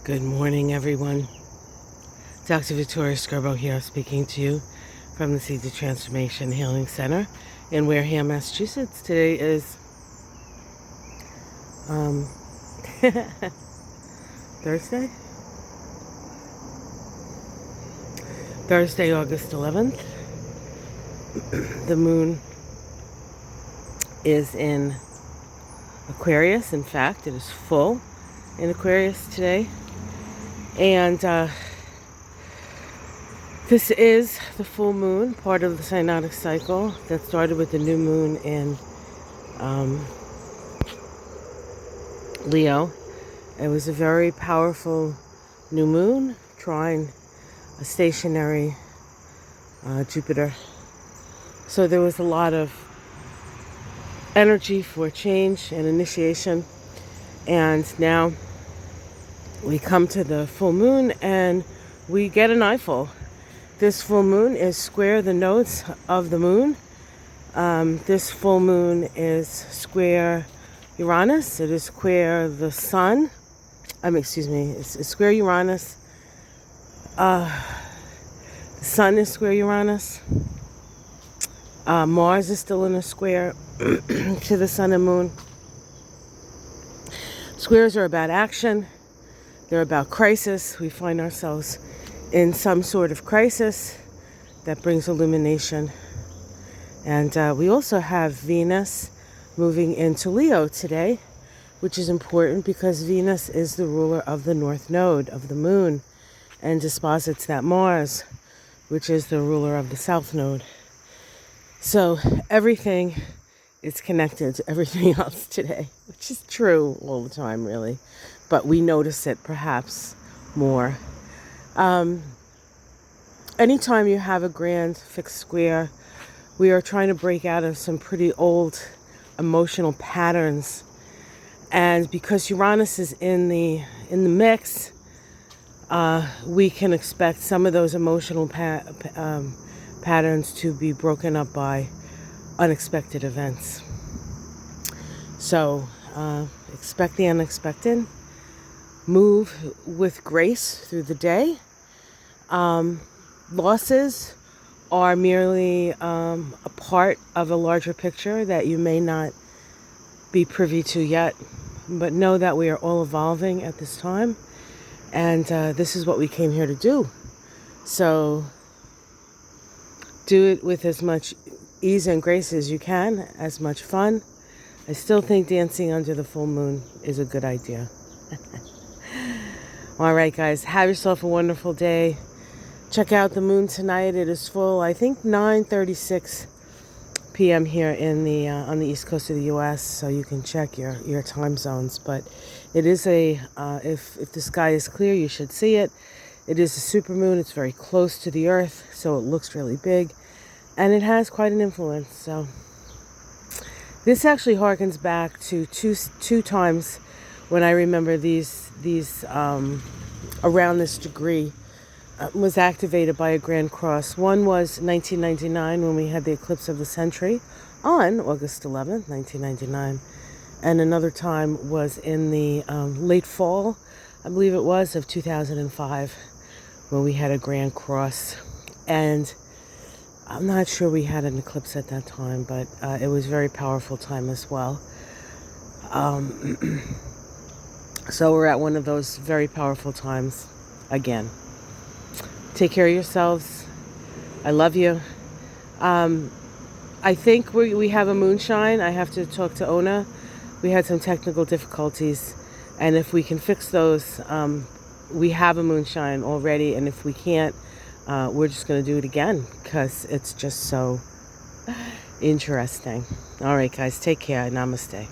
Good morning, everyone. Dr. Victoria Scurbo here, speaking to you from the Seeds of Transformation Healing Center in Wareham, Massachusetts. Today is Thursday, August 11th. The moon is in Aquarius. In fact, it is full in Aquarius today. And this is the full moon, part of the synodic cycle that started with the new moon in Leo. It was a very powerful new moon, trine a stationary Jupiter. So there was a lot of energy for change and initiation. And now we come to the full moon and we get an eyeful. This full moon is square the nodes of the moon. This full moon is square Uranus. It is square the sun. It's square Uranus. The sun is square Uranus. Mars is still in a square to the sun and moon. Squares are about action. They're about crisis. We find ourselves in some sort of crisis that brings illumination. And we also have Venus moving into Leo today, which is important because Venus is the ruler of the north node of the moon and disposits that Mars, which is the ruler of the south node. So everything is connected to everything else today, which is true all the time, really. But we notice it perhaps more. Anytime you have a grand fixed square, we are trying to break out of some pretty old emotional patterns. And because Uranus is in the mix, we can expect some of those emotional patterns to be broken up by unexpected events. So expect the unexpected. Move with grace through the day. Losses are merely a part of a larger picture that you may not be privy to yet. But know that we are all evolving at this time. And this is what we came here to do. So do it with as much ease and grace as you can, as much fun. I still think dancing under the full moon is a good idea. All right, guys, have yourself a wonderful day. Check out the moon tonight. It is full, I think 9:36 p.m. here in the on the east coast of the U.S., so you can check your time zones. But it is if the sky is clear, you should see it. It is a supermoon. It's very close to the Earth, so it looks really big, and it has quite an influence. So this actually harkens back to two times when I remember these around this degree was activated by a grand cross. One was 1999 when we had the eclipse of the century on August 11th, 1999. And another time was in the late fall, I believe it was, of 2005 when we had a grand cross. And I'm not sure we had an eclipse at that time, but it was a very powerful time as well. So we're at one of those very powerful times again. Take care of yourselves. I love you. I think we have a moonshine. I have to talk to Ona. We had some technical difficulties. And if we can fix those, we have a moonshine already. And if we can't, we're just going to do it again because it's just so interesting. All right, guys, take care. Namaste.